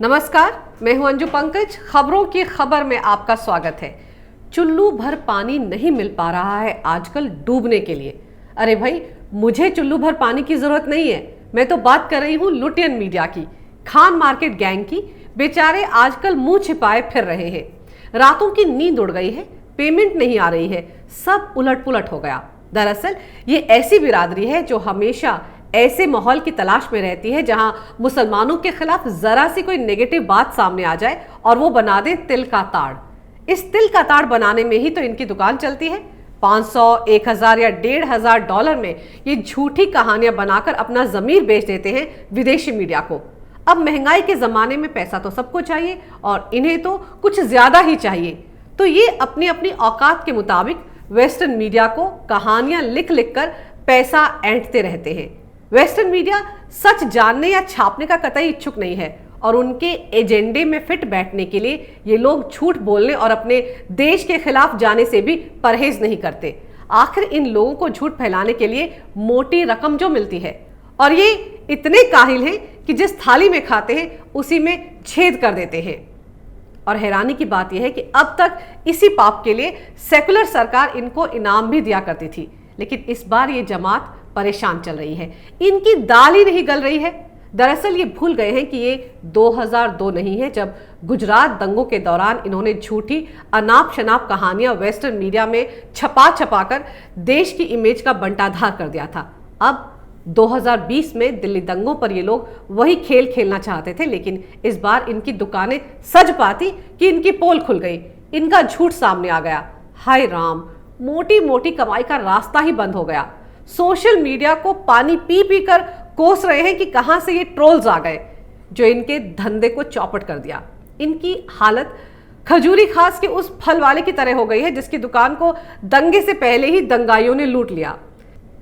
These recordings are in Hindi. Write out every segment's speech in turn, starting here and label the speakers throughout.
Speaker 1: नमस्कार, मैं हूं अंजू पंकज। खबरों की खबर में आपका स्वागत है। चुल्लू भर पानी नहीं मिल पा रहा है आजकल डूबने के लिए। अरे भाई, मुझे चुल्लू भर पानी की जरूरत नहीं है। मैं तो बात कर रही हूं लुटियन मीडिया की, खान मार्केट गैंग की। बेचारे आजकल मुंह छिपाए फिर रहे हैं। रातों की नींद उड़ गई है, पेमेंट नहीं आ रही है, सब उलट पुलट हो गया। दरअसल ये ऐसी बिरादरी है जो हमेशा ऐसे माहौल की तलाश में रहती है जहां मुसलमानों के खिलाफ जरा सी कोई नेगेटिव बात सामने आ जाए और वो बना दे तिल का ताड़। इस तिल का ताड़ बनाने में ही तो इनकी दुकान चलती है। 500, 1000 या $1,500 में ये झूठी कहानियां बनाकर अपना जमीर बेच देते हैं विदेशी मीडिया को। अब महंगाई के जमाने में पैसा तो सबको चाहिए और इन्हें तो कुछ ज्यादा ही चाहिए, तो ये अपनी अपनी औकात के मुताबिक वेस्टर्न मीडिया को कहानियां लिख लिख कर पैसा ऐंठते रहते हैं। वेस्टर्न मीडिया सच जानने या छापने का कतई इच्छुक नहीं है और उनके एजेंडे में फिट बैठने के लिए ये लोग झूठ बोलने और अपने देश के खिलाफ जाने से भी परहेज नहीं करते। आखिर इन लोगों को झूठ फैलाने के लिए मोटी रकम जो मिलती है, और ये इतने काहिल हैं कि जिस थाली में खाते हैं उसी में छेद कर देते हैं। और हैरानी की बात यह है कि अब तक इसी पाप के लिए सेकुलर सरकार इनको इनाम भी दिया करती थी, लेकिन इस बार ये जमात परेशान चल रही है। इनकी दाल ही नहीं गल रही है। दरअसल ये भूल गए हैं कि ये 2002 नहीं है जब गुजरात दंगों के दौरान इन्होंने झूठी अनाप शनाप कहानियां वेस्टर्न मीडिया में छपा छपा कर देश की इमेज का बंटाधार कर दिया था। अब 2020 में दिल्ली दंगों पर ये लोग वही खेल खेलना चाहते थे, लेकिन इस बार इनकी दुकानें सज पाती कि इनकी पोल खुल गई, इनका झूठ सामने आ गया। हाय राम, मोटी मोटी कमाई का रास्ता ही बंद हो गया। सोशल मीडिया को पानी पी पी कर कोस रहे हैं कि कहां से ये ट्रोल्स आ गए जो इनके धंधे को चौपट कर दिया। इनकी हालत खजूरी खास के उस फल वाले की तरह हो गई है जिसकी दुकान को दंगे से पहले ही दंगाइयों ने लूट लिया।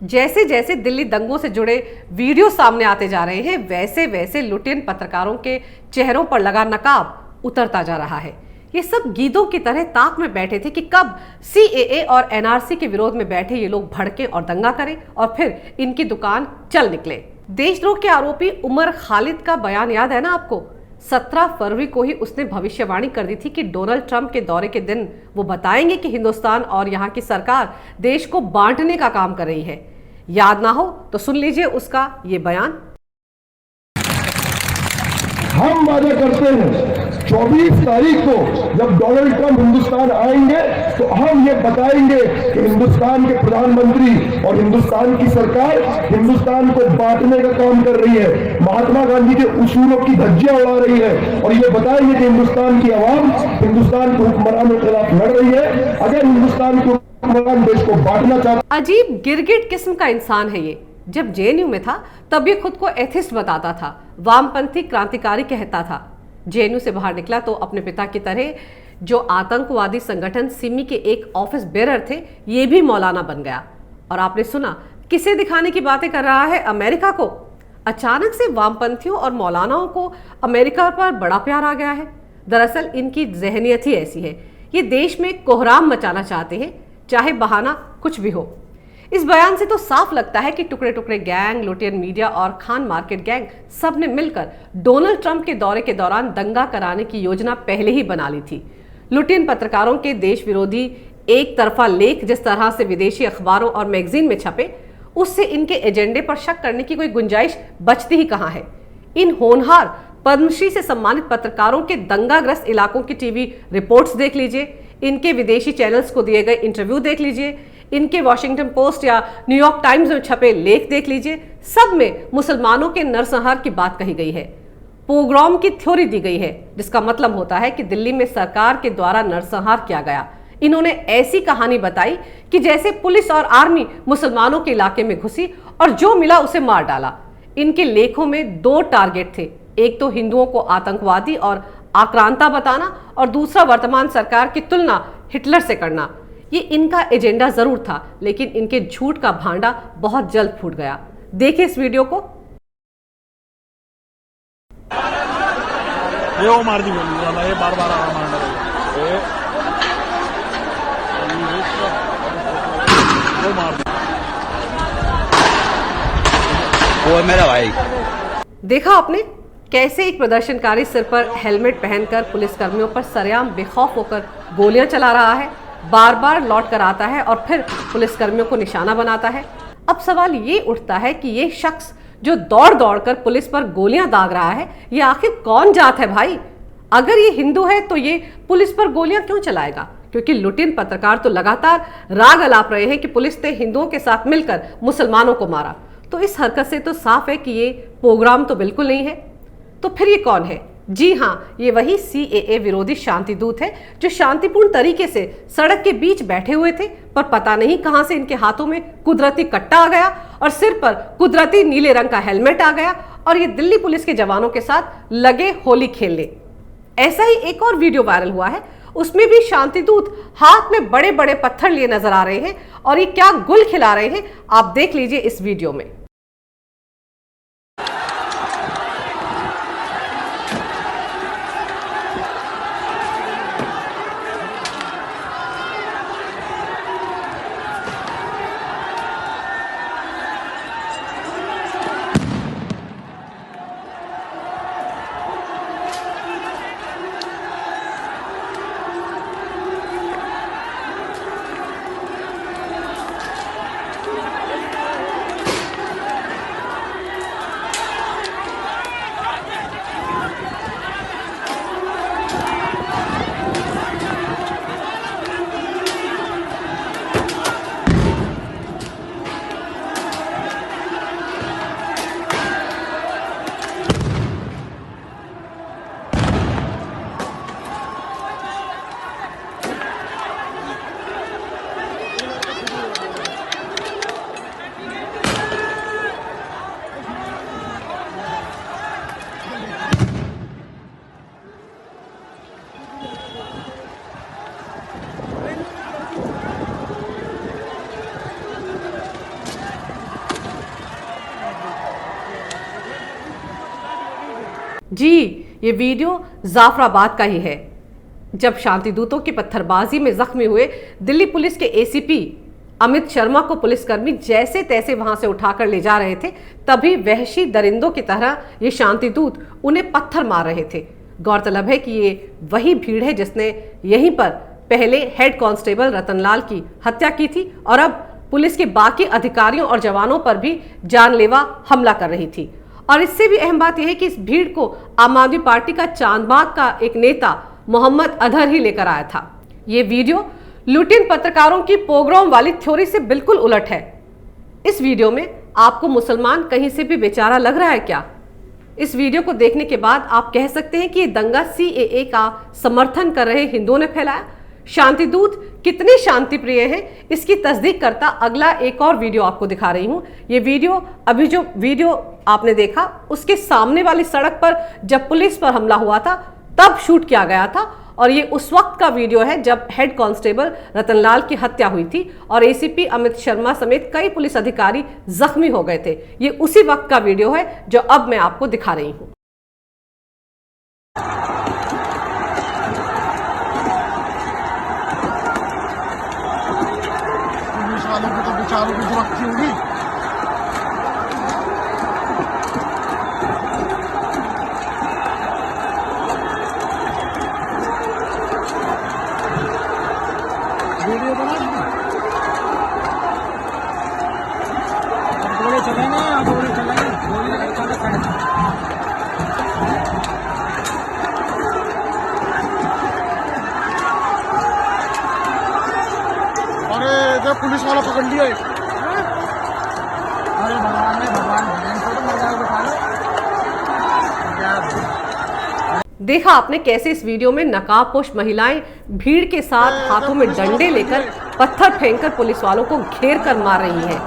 Speaker 1: जैसे जैसे दिल्ली दंगों से जुड़े वीडियो सामने आते जा रहे हैं, वैसे वैसे लुटियन पत्रकारों के चेहरों पर लगा नकाब उतरता जा रहा है। ये सब गीदों की तरह ताक में बैठे थे कि कब CAA और NRC के विरोध में बैठे ये लोग भड़के और दंगा करें और फिर इनकी दुकान चल निकले। देशद्रोह के आरोपी उमर खालिद का बयान याद है ना आपको? 17 फरवरी को ही उसने भविष्यवाणी कर दी थी कि डोनाल्ड ट्रंप के दौरे के दिन वो बताएंगे कि हिंदुस्तान और यहाँ की सरकार देश को बांटने का काम कर रही है। याद ना हो तो सुन लीजिए उसका ये बयान।
Speaker 2: हम वादा करते हैं 24 तारीख को जब डोनाल्ड ट्रंप हिंदुस्तान आएंगे तो हम ये बताएंगे कि हिंदुस्तान के प्रधानमंत्री और हिंदुस्तान की सरकार हिंदुस्तान को बांटने का काम कर रही है, महात्मा गांधी के उसूलों की धज्जियां उड़ा रही है, और ये बताएंगे कि हिंदुस्तान की आवाम हिंदुस्तान के हुक्मरानों के खिलाफ लड़ रही है। अगर हिंदुस्तान के हुक्मरान देश को बांटना चाहते।
Speaker 1: अजीब गिरगिट किस्म का इंसान है ये। जब JNU में था तब ये खुद को एथिस्ट बताता था, वामपंथी क्रांतिकारी कहता था। JNU से बाहर निकला तो अपने पिता की तरह जो आतंकवादी संगठन सिमी के एक ऑफिस बेरर थे, ये भी मौलाना बन गया। और आपने सुना किसे दिखाने की बातें कर रहा है? अमेरिका को। अचानक से वामपंथियों और मौलानाओं को अमेरिका पर बड़ा प्यार आ गया है। दरअसल इनकी जहनियत ही ऐसी है, ये देश में कोहराम मचाना चाहते हैं, चाहे बहाना कुछ भी हो। इस बयान से तो साफ लगता है कि टुकड़े टुकड़े गैंग, लुटियन मीडिया और खान मार्केट गैंग सब ने मिलकर डोनाल्ड ट्रंप के दौरे के दौरान दंगा कराने की योजना पहले ही बना ली थी। लुटियन पत्रकारों के देश विरोधी एक तरफा लेख जिस तरह से विदेशी अखबारों और मैगजीन में छपे, उससे इनके एजेंडे पर शक करने की कोई गुंजाइश बचती ही कहां है। इन होनहार पद्मश्री से सम्मानित पत्रकारों के दंगाग्रस्त इलाकों की टीवी रिपोर्ट्स देख लीजिए, इनके विदेशी चैनल्स को दिए गए इंटरव्यू देख लीजिए, इनके वॉशिंगटन पोस्ट या न्यूयॉर्क टाइम्स में छपे लेख देख लीजिए। सब में मुसलमानों के नरसंहार की बात कही गई है, पोग्राम की थ्योरी दी गई है, जिसका मतलब होता है कि दिल्ली में सरकार के द्वारा नरसंहार किया गया। इन्होंने ऐसी कहानी बताई कि जैसे पुलिस और आर्मी मुसलमानों के इलाके में घुसी और जो मिला उसे मार डाला। इनके लेखों में 2 टारगेट थे, एक तो हिंदुओं को आतंकवादी और आक्रांता बताना और दूसरा वर्तमान सरकार की तुलना हिटलर से करना। ये इनका एजेंडा जरूर था, लेकिन इनके झूठ का भांडा बहुत जल्द फूट गया। देखिए इस वीडियो को।
Speaker 3: ये वो मार दी बोली ये बार बार मारना वो मार दी।
Speaker 4: वो मेरा भाई।
Speaker 1: देखा आपने कैसे एक प्रदर्शनकारी सिर पर हेलमेट पहनकर पुलिसकर्मियों पर सरेआम बेखौफ होकर गोलियां चला रहा है, बार बार लौट कर आता है और फिर पुलिसकर्मियों को निशाना बनाता है। अब सवाल ये उठता है कि ये शख्स जो दौड़ दौड़ कर पुलिस पर गोलियां दाग रहा है, ये आखिर कौन जात है भाई? अगर ये हिंदू है तो ये पुलिस पर गोलियां क्यों चलाएगा? क्योंकि लुटिन पत्रकार तो लगातार राग अलाप रहे हैं कि पुलिस ने हिंदुओं के साथ मिलकर मुसलमानों को मारा। तो इस हरकत से तो साफ है कि ये प्रोग्राम तो बिल्कुल नहीं है। तो फिर ये कौन है? जी हाँ, ये वही CAA विरोधी शांति दूत है जो शांतिपूर्ण तरीके से सड़क के बीच बैठे हुए थे, पर पता नहीं कहां से इनके हाथों में कुदरती कट्टा आ गया और सिर पर कुदरती नीले रंग का हेलमेट आ गया और ये दिल्ली पुलिस के जवानों के साथ लगे होली खेलने। ऐसा ही एक और वीडियो वायरल हुआ है, उसमें भी शांति दूत हाथ में बड़े बड़े पत्थर लिए नजर आ रहे हैं और ये क्या गुल खिला रहे हैं, आप देख लीजिए इस वीडियो में। जी, ये वीडियो जाफराबाद का ही है, जब शांति दूतों की पत्थरबाजी में जख्मी हुए दिल्ली पुलिस के ACP अमित शर्मा को पुलिसकर्मी जैसे तैसे वहां से उठाकर ले जा रहे थे, तभी वहशी दरिंदों की तरह ये शांति दूत उन्हें पत्थर मार रहे थे। गौरतलब है कि ये वही भीड़ है जिसने यहीं पर पहले हेड कांस्टेबल रतनलाल की हत्या की थी और अब पुलिस के बाकी अधिकारियों और जवानों पर भी जानलेवा हमला कर रही थी। और इससे भी अहम बात यह है कि इस भीड़ को आम आदमी पार्टी का चांदबाग का एक नेता मोहम्मद अजहर ही लेकर आया था। ये वीडियो लुटिन पत्रकारों की पोग्राम वाली थ्योरी से बिल्कुल उलट है। इस वीडियो में आपको मुसलमान कहीं से भी बेचारा लग रहा है क्या? इस वीडियो को देखने के बाद आप कह सकते हैं कि ये दंगा CAA का समर्थन कर रहे हिंदुओं ने फैलाया। शांति दूत कितने शांति प्रिय हैं, इसकी तस्दीक करता अगला एक और वीडियो आपको दिखा रही हूं। ये वीडियो अभी जो वीडियो आपने देखा उसके सामने वाली सड़क पर जब पुलिस पर हमला हुआ था तब शूट किया गया था और ये उस वक्त का वीडियो है जब हेड कांस्टेबल रतनलाल की हत्या हुई थी और ACP अमित शर्मा समेत कई पुलिस अधिकारी जख्मी हो गए थे। ये उसी वक्त का वीडियो है जो अब मैं आपको दिखा रही हूं।
Speaker 3: पुलिस वालों की तो बेचारों की दुर्गति होगी। वीडियो बना गोली चलेंगे, गोली चलेंगे, गोली चलेंगे। अरे जब पुलिस वाला पकड़ लिया। अरे भगवान है, भगवान तो मजा उठा लो।
Speaker 1: देखा आपने कैसे इस वीडियो में नकाबपोश महिलाएं भीड़ के साथ हाथों में डंडे लेकर पत्थर फेंककर पुलिस वालों को घेर कर मार रही हैं।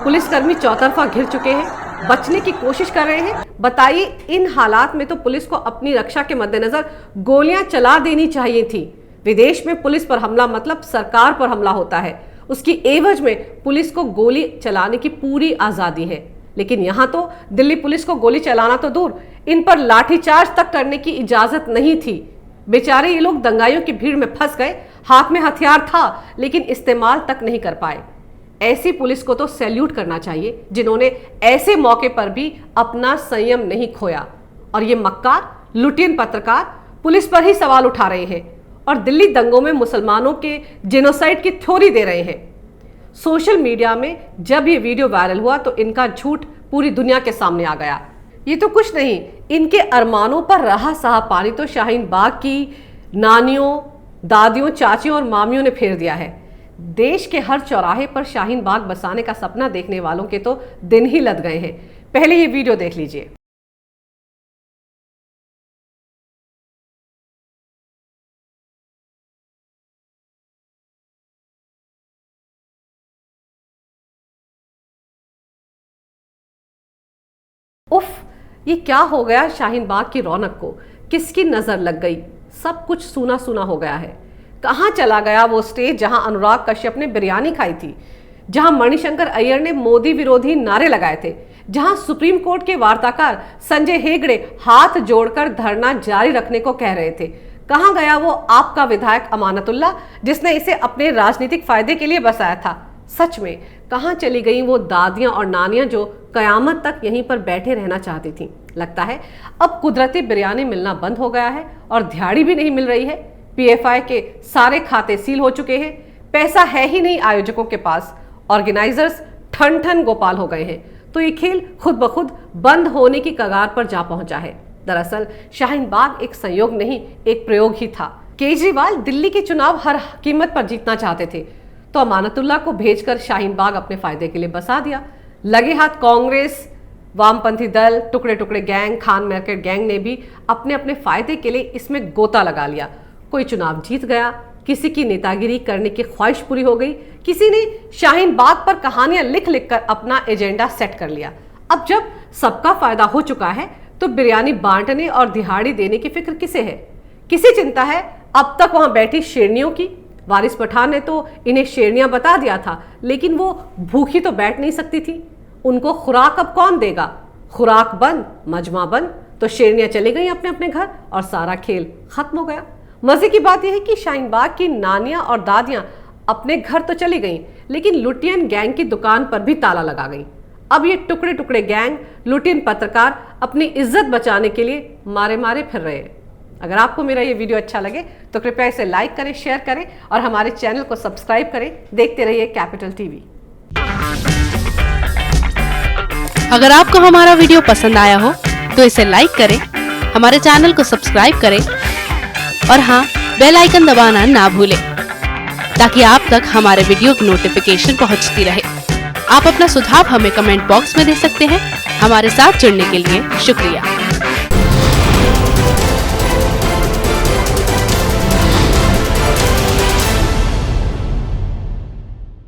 Speaker 1: पुलिसकर्मी चौतरफा घिर चुके हैं, बचने की कोशिश कर रहे हैं। बताइए, इन हालात में तो पुलिस को अपनी रक्षा के मद्देनजर गोलियां चला देनी चाहिए थी। विदेश में पुलिस पर हमला मतलब सरकार पर हमला होता है, उसकी एवज में पुलिस को गोली चलाने की पूरी आजादी है। लेकिन यहाँ तो दिल्ली पुलिस को गोली चलाना तो दूर, इन पर लाठीचार्ज तक करने की इजाजत नहीं थी। बेचारे ये लोग दंगाइयों की भीड़ में फंस गए, हाथ में हथियार था लेकिन इस्तेमाल तक नहीं कर पाए। ऐसी पुलिस को तो सैल्यूट करना चाहिए जिन्होंने ऐसे मौके पर भी अपना संयम नहीं खोया। और ये मक्कार लुटियन पत्रकार पुलिस पर ही सवाल उठा रहे हैं और दिल्ली दंगों में मुसलमानों के जेनोसाइड की थ्योरी दे रहे हैं। सोशल मीडिया में जब ये वीडियो वायरल हुआ तो इनका झूठ पूरी दुनिया के सामने आ गया। ये तो कुछ नहीं, इनके अरमानों पर रहा सहा पानी तो शाहीन बाग की नानियों, दादियों, चाचियों और मामियों ने फेर दिया है। देश के हर चौराहे पर शाहीन बाग बसाने का सपना देखने वालों के तो दिन ही लद गए हैं। पहले ये वीडियो देख लीजिए। उफ, ये क्या हो गया शाहीन बाग की रौनक को? किसकी नजर लग गई? सब कुछ सूना सूना हो गया है। कहाँ चला गया वो स्टेज जहां अनुराग कश्यप ने बिरयानी खाई थी, जहां मणिशंकर अय्यर ने मोदी विरोधी नारे लगाए थे, जहां सुप्रीम कोर्ट के वार्ताकार संजय हेगड़े हाथ जोड़कर धरना जारी रखने को कह रहे थे? कहाँ गया वो आपका विधायक अमानतुल्लाह जिसने इसे अपने राजनीतिक फायदे के लिए बसाया था? सच में कहाँ चली गई वो दादियां और नानियां जो कयामत तक यहीं पर बैठे रहना चाहती थीं? लगता है अब कुदरती बिरयानी मिलना बंद हो गया है और दिहाड़ी भी नहीं मिल रही है। पीएफआई के सारे खाते सील हो चुके हैं, पैसा है ही नहीं आयोजकों के पास, ऑर्गेनाइजर्स ठन ठन गोपाल हो गए हैं। तो ये खेल खुद ब खुद बंद होने की कगार पर जा पहुंचा है। दरअसल शाहीन बाग एक संयोग नहीं, एक प्रयोग ही था। केजरीवाल दिल्ली के चुनाव हर कीमत पर जीतना चाहते थे तो अमानतुल्लाह को भेजकर शाहीन बाग अपने फायदे के लिए बसा दिया। लगे हाथ कांग्रेस, वामपंथी दल, टुकड़े टुकड़े गैंग, खान मार्केट गैंग ने भी अपने अपने फायदे के लिए इसमें गोता लगा लिया। कोई चुनाव जीत गया, किसी की नेतागिरी करने की ख्वाहिश पूरी हो गई, किसी ने शाहीन बाग पर कहानियां लिख लिख कर अपना एजेंडा सेट कर लिया। अब जब सबका फायदा हो चुका है तो बिरयानी बांटने और दिहाड़ी देने की फिक्र किसे है? किसी चिंता है अब तक वहां बैठी शेरनियों की? वारिस पठान ने तो इन्हें शेरनियां बता दिया था, लेकिन वो भूखी तो बैठ नहीं सकती थी। उनको खुराक अब कौन देगा? खुराक बंद, मजमा बंद, तो शेरनियां चली गई अपने अपने घर और सारा खेल खत्म हो गया। मजे की बात यह है कि शाहीन बाग की नानियां और दादियां अपने घर तो चली गईं, लेकिन लुटियन गैंग की दुकान पर भी ताला लगा गई। अब ये टुकड़े टुकड़े गैंग, लुटियन पत्रकार अपनी इज्जत बचाने के लिए मारे मारे फिर रहे हैं। अगर आपको मेरा ये वीडियो अच्छा लगे तो कृपया इसे लाइक करें, शेयर करें और हमारे चैनल को सब्सक्राइब करें। देखते रहिए कैपिटल टीवी।
Speaker 4: अगर आपको हमारा वीडियो पसंद आया हो तो इसे लाइक करें, हमारे चैनल को सब्सक्राइब करें और हाँ, बेल आइकन दबाना ना भूलें ताकि आप तक हमारे वीडियो की नोटिफिकेशन पहुंचती रहे। आप अपना सुझाव हमें कमेंट बॉक्स में दे सकते हैं। हमारे साथ जुड़ने के लिए शुक्रिया।